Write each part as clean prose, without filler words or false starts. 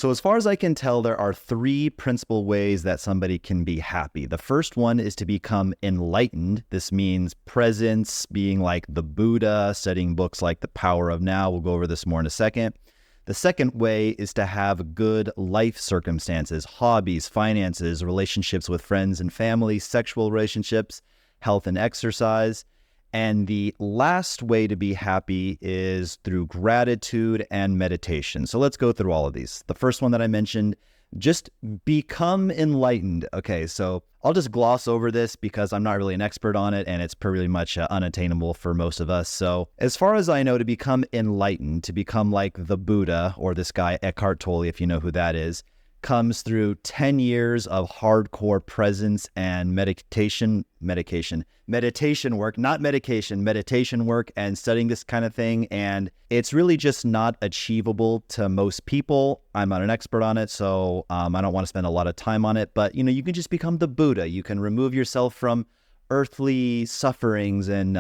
So as far as I can tell, there are three principal ways that somebody can be happy. The first one is to become enlightened. This means presence, being like the Buddha, studying books like The Power of Now. We'll go over this more in a second. The second way is to have good life circumstances, hobbies, finances, relationships with friends and family, sexual relationships, health and exercise. And the last way to be happy is through gratitude and meditation. So let's go through all of these. The first one that I mentioned, just become enlightened. Okay, so I'll just gloss over this because I'm not really an expert on it and it's pretty much unattainable for most of us. So as far as I know, to become enlightened, to become like the Buddha or this guy Eckhart Tolle, if you know who that is, comes through 10 years of hardcore presence and meditation work and studying this kind of thing. And it's really just not achievable to most people. I'm not an expert on it, so I don't want to spend a lot of time on it. But, you can just become the Buddha. You can remove yourself from earthly sufferings and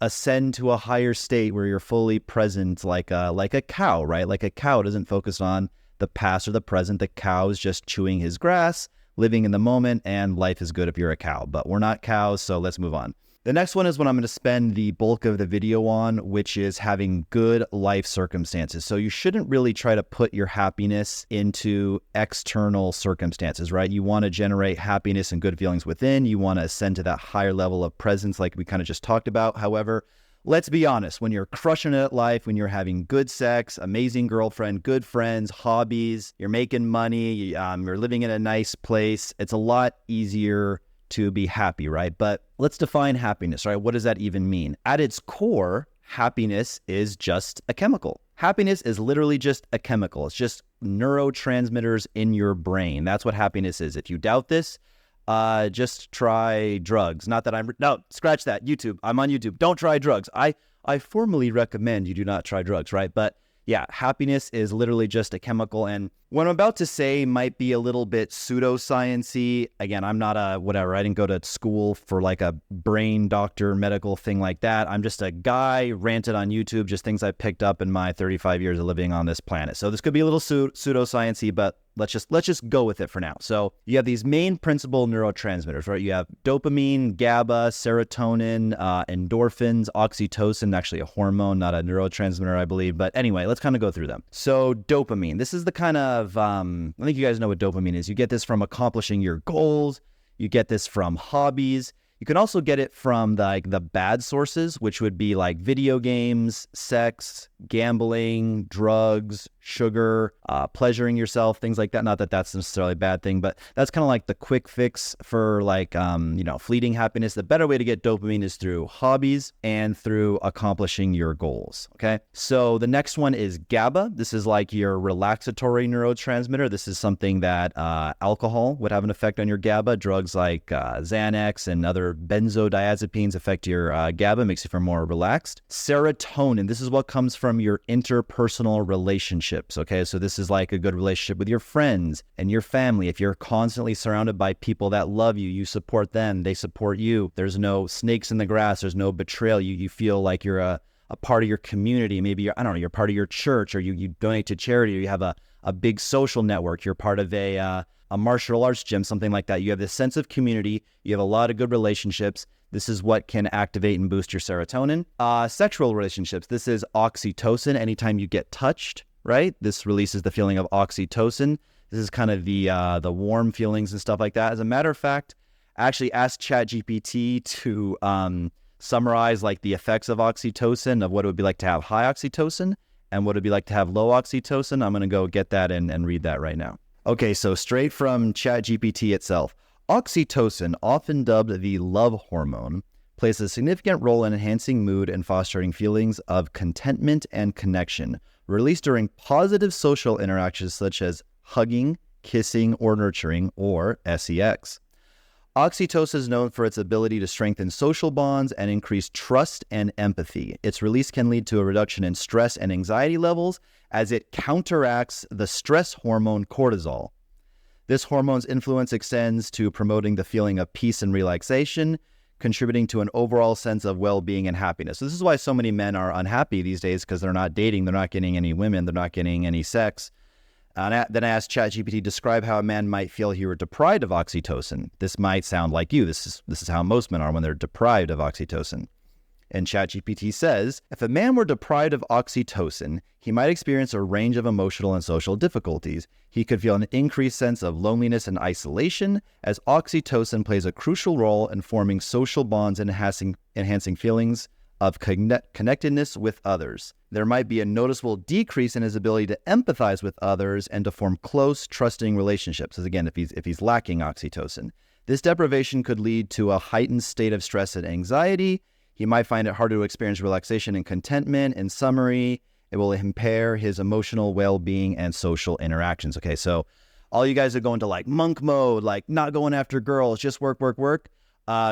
ascend to a higher state where you're fully present like a cow, right? Like a cow doesn't focus on the past or the present. The cow is just chewing his grass, living in the moment, and life is good if you're a cow. But we're not cows, so let's move on. The next one is what I'm going to spend the bulk of the video on, which is having good life circumstances. So you shouldn't really try to put your happiness into external circumstances, right? You want to generate happiness and good feelings within. You want to ascend to that higher level of presence like we kind of just talked about. However, let's be honest, when you're crushing it at life, when you're having good sex, amazing girlfriend, good friends, hobbies, you're making money, you're living in a nice place, it's a lot easier to be happy, right? But let's define happiness, right? What does that even mean? At its core, happiness is just a chemical. Happiness is literally just a chemical. It's just neurotransmitters in your brain. That's what happiness is. If you doubt this, just try drugs. No, scratch that. YouTube. I'm on YouTube. Don't try drugs. I formally recommend you do not try drugs, right? But yeah, happiness is literally just a chemical. And what I'm about to say might be a little bit pseudoscience-y. Again, I'm not I didn't go to school for like a brain doctor, medical thing like that. I'm just a guy ranted on YouTube, just things I picked up in my 35 years of living on this planet. So this could be a little pseudoscience-y, but let's just go with it for now. So you have these main principal neurotransmitters, right? You have dopamine, GABA, serotonin, endorphins, oxytocin, actually a hormone, not a neurotransmitter, I believe. But anyway, let's kind of go through them. So dopamine, this is the kind of, I think you guys know what dopamine is. You get this from accomplishing your goals. You get this from hobbies. You can also get it from the bad sources, which would be like video games, sex, gambling, drugs, sugar, pleasuring yourself, things like that. Not that that's necessarily a bad thing, but that's kind of like the quick fix for fleeting happiness. The better way to get dopamine is through hobbies and through accomplishing your goals. Okay. So the next one is GABA. This is like your relaxatory neurotransmitter. This is something that alcohol would have an effect on your GABA. Drugs like Xanax and other benzodiazepines affect your GABA, makes you feel more relaxed. Serotonin, this is what comes from your interpersonal relationships, okay? So this is like a good relationship with your friends and your family. If you're constantly surrounded by people that love you, you support them, they support you. There's no snakes in the grass, there's no betrayal. You feel like you're a part of your community. Maybe you're part of your church, or you donate to charity, or you have a big social network. You're part of a martial arts gym, something like that. You have this sense of community. You have a lot of good relationships. This is what can activate and boost your serotonin. Sexual relationships. This is oxytocin. Anytime you get touched, right? This releases the feeling of oxytocin. This is kind of the warm feelings and stuff like that. As a matter of fact, I actually asked ChatGPT to summarize like the effects of oxytocin, of what it would be like to have high oxytocin and what it would be like to have low oxytocin. I'm going to go get that and read that right now. Okay, so straight from ChatGPT itself. Oxytocin, often dubbed the love hormone, plays a significant role in enhancing mood and fostering feelings of contentment and connection, released during positive social interactions such as hugging, kissing, or nurturing, or sex. Oxytocin is known for its ability to strengthen social bonds and increase trust and empathy. Its release can lead to a reduction in stress and anxiety levels as it counteracts the stress hormone cortisol. This hormone's influence extends to promoting the feeling of peace and relaxation, contributing to an overall sense of well-being and happiness. So this is why so many men are unhappy these days, because they're not dating, they're not getting any women, they're not getting any sex. Then I asked ChatGPT, describe how a man might feel he were deprived of oxytocin. This might sound like you. This is how most men are when they're deprived of oxytocin. And ChatGPT says, if a man were deprived of oxytocin, he might experience a range of emotional and social difficulties. He could feel an increased sense of loneliness and isolation, as oxytocin plays a crucial role in forming social bonds and enhancing feelings of connectedness with others. There might be a noticeable decrease in his ability to empathize with others and to form close, trusting relationships. As again, if he's lacking oxytocin. This deprivation could lead to a heightened state of stress and anxiety. He might find it harder to experience relaxation and contentment. In summary, it will impair his emotional well-being and social interactions. Okay, so all you guys that go into like monk mode, like not going after girls, just work,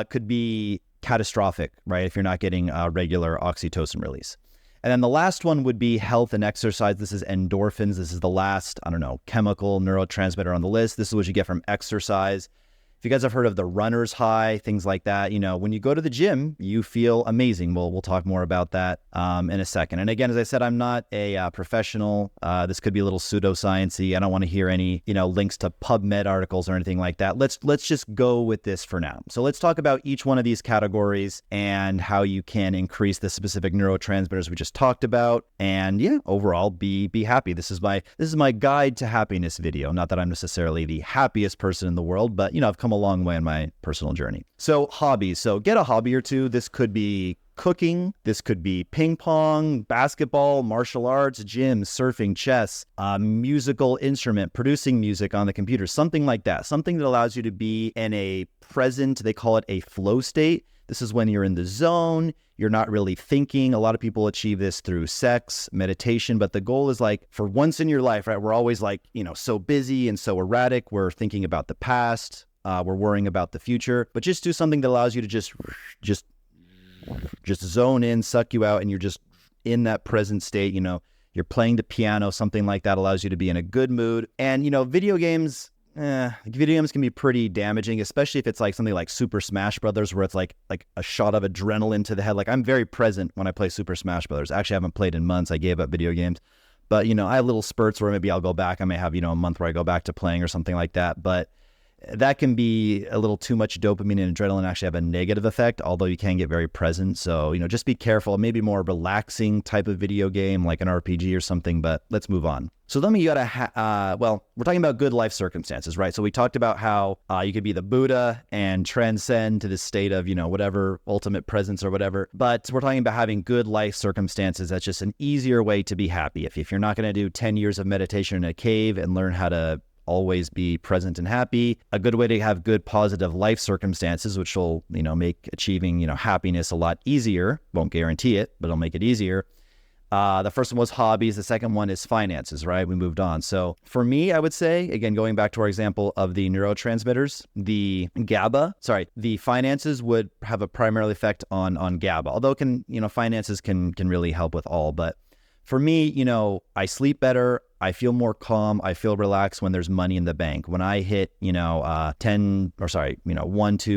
could be catastrophic, right? If you're not getting regular oxytocin release. And then the last one would be health and exercise. This is endorphins. This is the last, chemical neurotransmitter on the list. This is what you get from exercise. If you guys have heard of the runner's high, things like that, when you go to the gym, you feel amazing. We'll talk more about that in a second. And again, as I said, I'm not a professional. This could be a little pseudoscience-y. I don't want to hear any, links to PubMed articles or anything like that. Let's just go with this for now. So let's talk about each one of these categories and how you can increase the specific neurotransmitters we just talked about. And yeah, overall, be happy. This is my guide to happiness video. Not that I'm necessarily the happiest person in the world, but I've come a long way in my personal journey. So hobbies. So get a hobby or two. This could be cooking. This could be ping pong, basketball, martial arts, gym, surfing, chess, musical instrument, producing music on the computer, something like that. Something that allows you to be in a present, they call it a flow state. This is when you're in the zone. You're not really thinking. A lot of people achieve this through sex, meditation, but the goal is like for once in your life, right? We're always like, so busy and so erratic. We're thinking about the past. We're worrying about the future, but just do something that allows you to just zone in, suck you out, and you're just in that present state. You're playing the piano, something like that allows you to be in a good mood. And, video games can be pretty damaging, especially if it's like something like Super Smash Brothers, where it's like a shot of adrenaline to the head. Like I'm very present when I play Super Smash Brothers. Actually, I haven't played in months. I gave up video games, but, I have little spurts where maybe I'll go back. I may have, a month where I go back to playing or something like that. But that can be a little too much dopamine and adrenaline, actually have a negative effect, although you can get very present. So, just be careful. Maybe more relaxing type of video game like an RPG or something, but let's move on. So then you gotta, we're talking about good life circumstances, right? So we talked about how you could be the Buddha and transcend to this state of, whatever ultimate presence or whatever. But we're talking about having good life circumstances. That's just an easier way to be happy. If you're not going to do 10 years of meditation in a cave and learn how to always be present and happy, a good way to have good positive life circumstances, which will, make achieving, happiness a lot easier. Won't guarantee it, but it'll make it easier. The first one was hobbies. The second one is finances, right? We moved on. So for me, I would say, again, going back to our example of the neurotransmitters, the finances would have a primary effect on GABA, although finances can really help with all. But for me, I sleep better. I feel more calm. I feel relaxed when there's money in the bank. When I hit, 1, 2,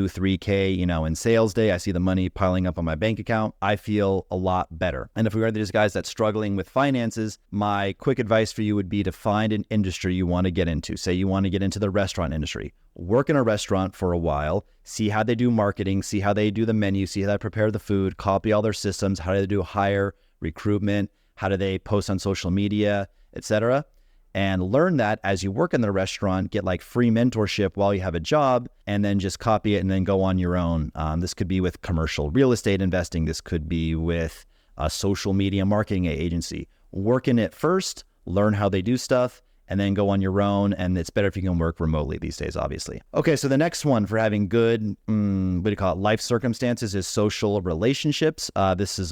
3K, in sales day, I see the money piling up on my bank account. I feel a lot better. And if we are these guys that's struggling with finances, my quick advice for you would be to find an industry you want to get into. Say you want to get into the restaurant industry. Work in a restaurant for a while, see how they do marketing, see how they do the menu, see how they prepare the food, copy all their systems, how do they do hire, recruitment, how do they post on social media, etc. And learn that as you work in the restaurant, get like free mentorship while you have a job, and then just copy it and then go on your own. This could be with commercial real estate investing. This could be with a social media marketing agency. Work in it first, learn how they do stuff, and then go on your own. And it's better if you can work remotely these days, obviously. Okay, so the next one for having good, life circumstances is social relationships.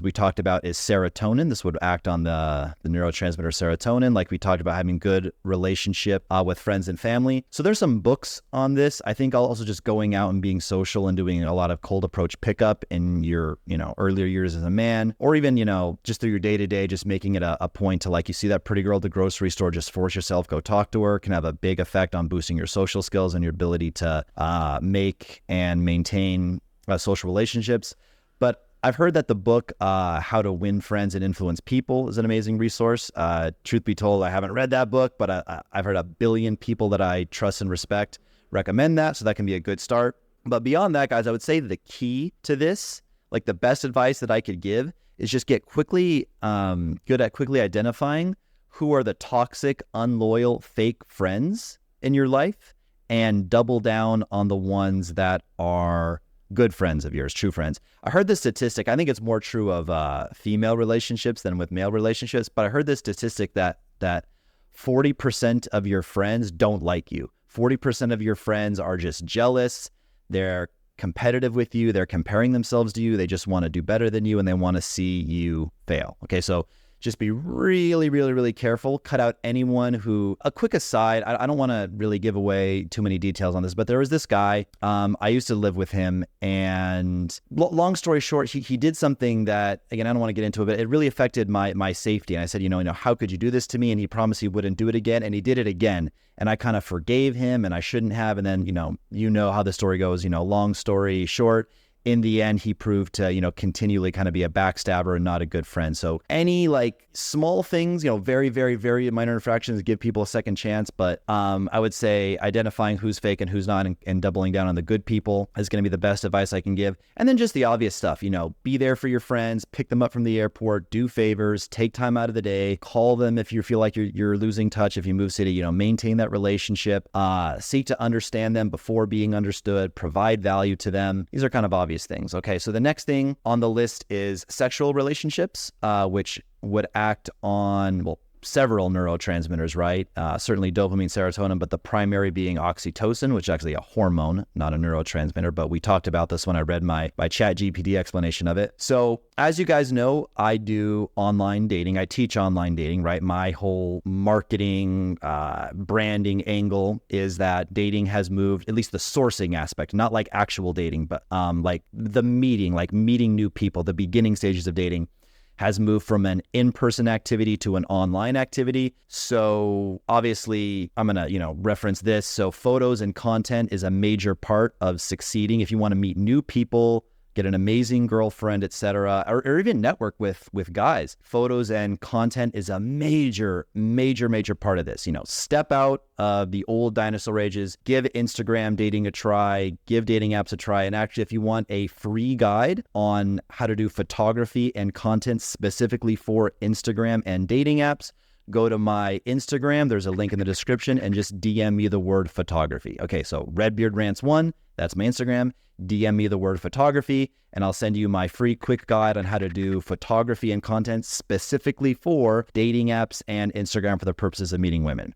We talked about is serotonin. This would act on the neurotransmitter serotonin. Like we talked about having good relationship with friends and family. So there's some books on this. I think also just going out and being social and doing a lot of cold approach pickup in your, earlier years as a man, or even, just through your day-to-day, just making it a point to, like, you see that pretty girl at the grocery store, just force yourself, go talk to her, can have a big effect on boosting your social skills and your ability to make and maintain social relationships. But I've heard that the book, How to Win Friends and Influence People, is an amazing resource. Truth be told, I haven't read that book, but I've heard a billion people that I trust and respect recommend that, so that can be a good start. But beyond that, guys, I would say the key to this, like the best advice that I could give, is just get good at quickly identifying who are the toxic, unloyal, fake friends in your life, and double down on the ones that are good friends of yours, true friends. I heard this statistic. I think it's more true of female relationships than with male relationships, but I heard this statistic that 40% of your friends don't like you. 40% of your friends are just jealous. They're competitive with you. They're comparing themselves to you. They just want to do better than you, and they want to see you fail. Okay, so just be really, really, really careful. Cut out anyone who, a quick aside, I don't want to really give away too many details on this, but there was this guy, I used to live with him, and long story short, he did something that, again, I don't want to get into it, but it really affected my safety. And I said, how could you do this to me? And he promised he wouldn't do it again, and he did it again. And I kind of forgave him, and I shouldn't have. And then, you know how the story goes, long story short, in the end, he proved to, continually kind of be a backstabber and not a good friend. So any small things, very, very, very minor infractions, give people a second chance. But I would say identifying who's fake and who's not, and doubling down on the good people is going to be the best advice I can give. And then just the obvious stuff, be there for your friends, pick them up from the airport, do favors, take time out of the day, call them if you feel like you're losing touch. If you move city, maintain that relationship, seek to understand them before being understood, provide value to them. These are kind of obvious things. Okay, so the next thing on the list is sexual relationships, which would act on, several neurotransmitters, right? Certainly dopamine, serotonin, but the primary being oxytocin, which is actually a hormone, not a neurotransmitter. But we talked about this when I read my ChatGPT explanation of it. So as you guys know, I do online dating. I teach online dating, right? My whole marketing, branding angle is that dating has moved, at least the sourcing aspect, not like actual dating, but like the meeting, like meeting new people, the beginning stages of dating has moved from an in-person activity to an online activity. So obviously I'm going to, reference this. So photos and content is a major part of succeeding. If you want to meet new people, get an amazing girlfriend, etc., or even network with guys, photos and content is a major, major, major part of this. Step out of the old dinosaur ages, give Instagram dating a try, give dating apps a try. And actually, if you want a free guide on how to do photography and content specifically for Instagram and dating apps, go to my Instagram. There's a link in the description, and just DM me the word photography. Okay, so Redbeard Rants 1, that's my Instagram. DM me the word photography, and I'll send you my free quick guide on how to do photography and content specifically for dating apps and Instagram for the purposes of meeting women.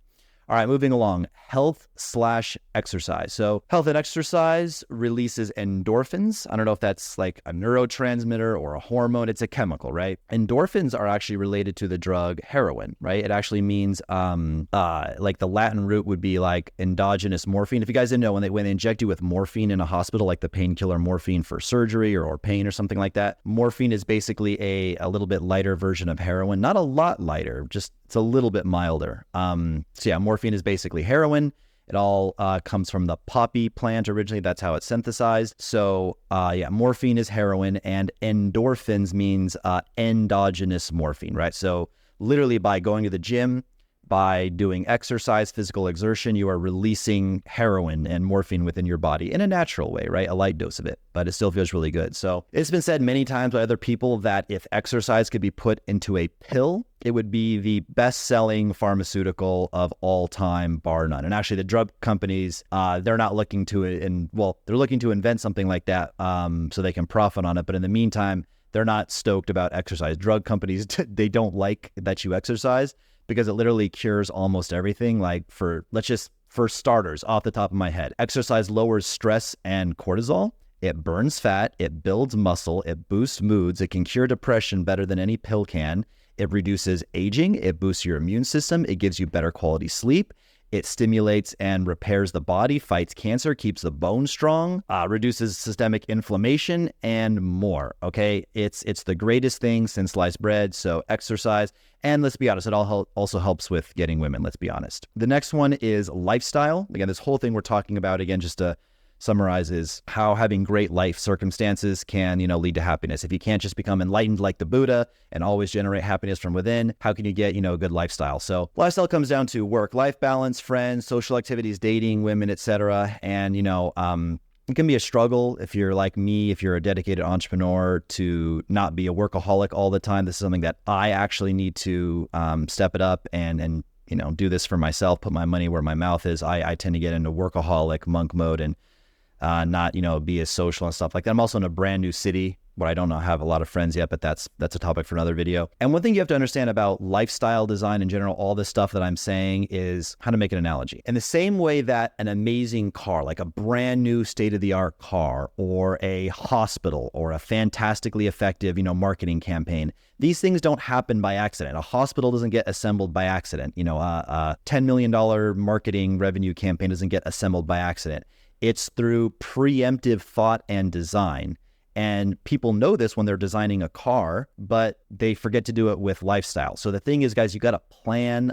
All right, moving along, health/exercise. So health and exercise releases endorphins. I don't know if that's like a neurotransmitter or a hormone. It's a chemical, right? Endorphins are actually related to the drug heroin, right? It actually means like the Latin root would be like endogenous morphine. If you guys didn't know, when they inject you with morphine in a hospital, like the painkiller morphine for surgery or pain or something like that, morphine is basically a little bit lighter version of heroin. Not a lot lighter, just it's a little bit milder. So yeah, morphine is basically heroin. It all comes from the poppy plant originally. That's how it's synthesized. So yeah, morphine is heroin, and endorphins means endogenous morphine, right? So literally by going to the gym, by doing exercise, physical exertion, you are releasing heroin and morphine within your body in a natural way, right? A light dose of it, but it still feels really good. So it's been said many times by other people that if exercise could be put into a pill, it would be the best-selling pharmaceutical of all time, bar none. And actually, the drug companies, they're not looking to it, they're looking to invent something like that so they can profit on it. But in the meantime, they're not stoked about exercise. Drug companies, they don't like that you exercise because it literally cures almost everything. Like for starters, off the top of my head, exercise lowers stress and cortisol. It burns fat. It builds muscle. It boosts moods. It can cure depression better than any pill can. It reduces aging. It boosts your immune system. It gives you better quality sleep. It stimulates and repairs the body, fights cancer, keeps the bone strong, reduces systemic inflammation, and more. Okay, it's the greatest thing since sliced bread. So exercise, and let's be honest, it also helps with getting women. Let's be honest. The next one is lifestyle. Again, this whole thing we're talking about, again, just to summarizes how having great life circumstances can, lead to happiness. If you can't just become enlightened like the Buddha and always generate happiness from within, how can you get, a good lifestyle? So lifestyle comes down to work-life balance, friends, social activities, dating, women, etc. And, it can be a struggle if you're like me, if you're a dedicated entrepreneur, to not be a workaholic all the time. This is something that I actually need to step it up and do this for myself, put my money where my mouth is. I tend to get into workaholic monk mode and not, be as social and stuff like that. I'm also in a brand new city where I don't have a lot of friends yet, but that's a topic for another video. And one thing you have to understand about lifestyle design in general, all this stuff that I'm saying, is how to make an analogy. In the same way that an amazing car, like a brand new state-of-the-art car, or a hospital, or a fantastically effective, marketing campaign, these things don't happen by accident. A hospital doesn't get assembled by accident. A $10 million marketing revenue campaign doesn't get assembled by accident. It's through preemptive thought and design. And people know this when they're designing a car, but they forget to do it with lifestyle. So the thing is, guys, you got to plan.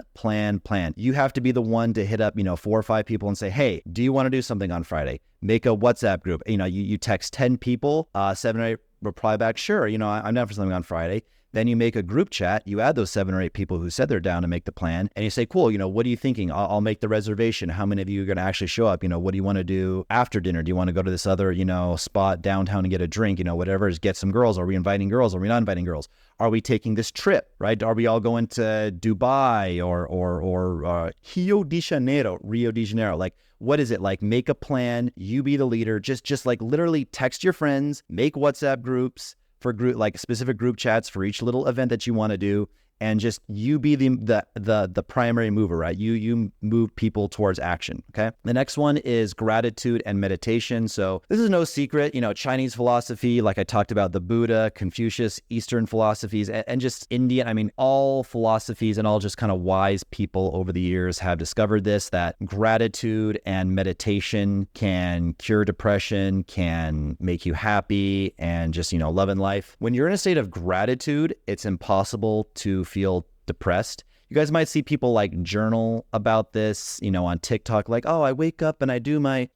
You have to be the one to hit up, 4 or 5 people and say, hey, do you want to do something on Friday? Make a WhatsApp group. You text 10 people, 7 or 8 reply back, sure, I'm down for something on Friday. Then you make a group chat, you add those 7 or 8 people who said they're down to make the plan, and you say, cool, what are you thinking? I'll make the reservation. How many of you are going to actually show up? What do you want to do after dinner? Do you want to go to this other, spot downtown and get a drink? Whatever, is get some girls. Are we inviting girls? Are we not inviting girls? Are we taking this trip, right? Are we all going to Dubai or Rio de Janeiro? Like, what is it? Like, make a plan, you be the leader, just like literally text your friends, make WhatsApp groups, for group, like specific group chats for each little event that you want to do, and just you be the primary mover, right? You move people towards action. Okay. The next one is gratitude and meditation. So this is no secret, Chinese philosophy, like I talked about, the Buddha, Confucius, Eastern philosophies, and just Indian. All philosophies and all just kind of wise people over the years have discovered this, that gratitude and meditation can cure depression, can make you happy, and just, love in life. When you're in a state of gratitude, it's impossible to feel depressed. You guys might see people like journal about this, on TikTok, like, oh, I wake up and I do my,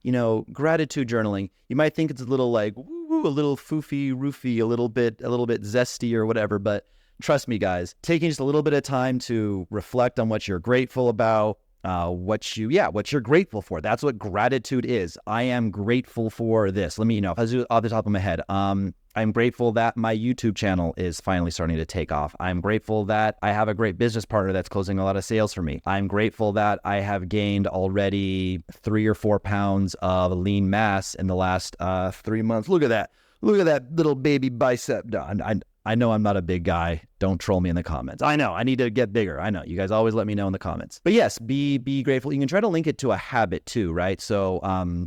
gratitude journaling. You might think it's a little like, woo, a little foofy, roofy, a little bit zesty or whatever. But trust me, guys, taking just a little bit of time to reflect on what you're grateful about, what you're grateful for. That's what gratitude is. I am grateful for this. Let me, I'll do it off the top of my head. I'm grateful that my YouTube channel is finally starting to take off. I'm grateful that I have a great business partner that's closing a lot of sales for me. I'm grateful that I have gained already 3 or 4 pounds of lean mass in the last 3 months. Look at that. Look at that little baby bicep. I know I'm not a big guy. Don't troll me in the comments. I know I need to get bigger. I know you guys always let me know in the comments. But yes, be grateful. You can try to link it to a habit too, right? So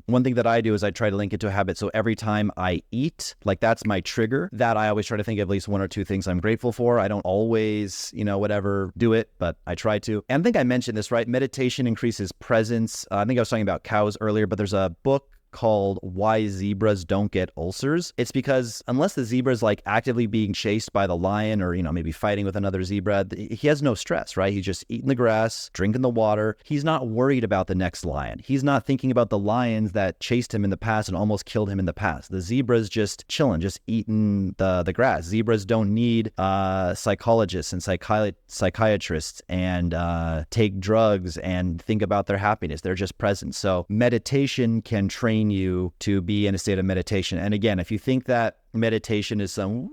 one thing that I do is I try to link it to a habit. So every time I eat, like that's my trigger, that I always try to think of at least 1 or 2 things I'm grateful for. I don't always, do it, but I try to. And I think I mentioned this, right? Meditation increases presence. I think I was talking about cows earlier, but there's a book called Why Zebras Don't Get Ulcers. It's because unless the zebra is like actively being chased by the lion or, maybe fighting with another zebra, he has no stress, right? He's just eating the grass, drinking the water. He's not worried about the next lion. He's not thinking about the lions that chased him in the past and almost killed him in the past. The zebra's just chilling, just eating the grass. Zebras don't need psychologists and psychiatrists and take drugs and think about their happiness. They're just present. So meditation can train you to be in a state of meditation. And again, if you think that meditation is some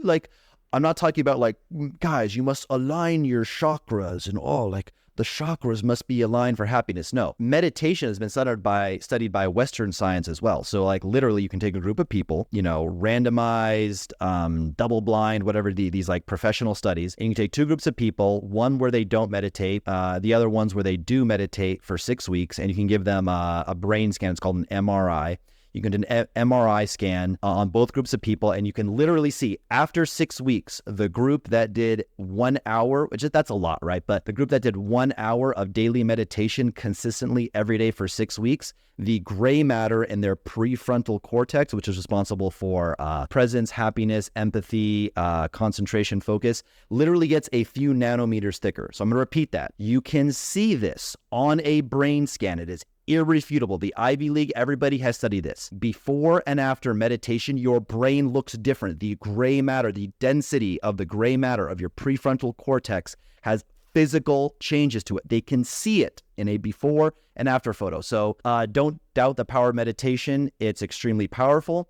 like, I'm not talking about like, guys, you must align your chakras and all, like the chakras must be aligned for happiness. No, meditation has been studied by Western science as well. So like literally you can take a group of people, randomized, double blind, whatever these like professional studies, and you can take 2 groups of people, one where they don't meditate, the other ones where they do meditate for 6 weeks, and you can give them a brain scan. It's called an MRI. You can do an MRI scan on both groups of people, and you can literally see after 6 weeks, the group that did 1 hour, that's a lot, right? But the group that did 1 hour of daily meditation consistently every day for 6 weeks, the gray matter in their prefrontal cortex, which is responsible for presence, happiness, empathy, concentration, focus, literally gets a few nanometers thicker. So I'm going to repeat that. You can see this on a brain scan. It is irrefutable. The Ivy League, everybody has studied this. Before and after meditation, your brain looks different. The gray matter, the density of the gray matter of your prefrontal cortex has physical changes to it. They can see it in a before and after photo. So don't doubt the power of meditation. It's extremely powerful.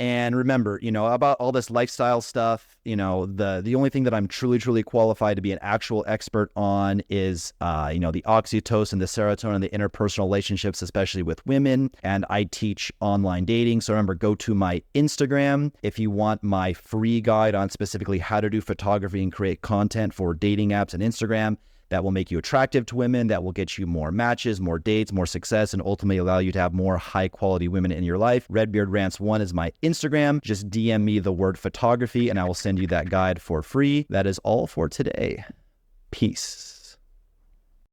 And remember, about all this lifestyle stuff, the only thing that I'm truly qualified to be an actual expert on is, the oxytocin, the serotonin, the interpersonal relationships, especially with women. And I teach online dating. So remember, go to my Instagram if you want my free guide on specifically how to do photography and create content for dating apps and Instagram. That will make you attractive to women, that will get you more matches, more dates, more success, and ultimately allow you to have more high-quality women in your life. Redbeard Rants 1 is my Instagram. Just DM me the word photography, and I will send you that guide for free. That is all for today. Peace.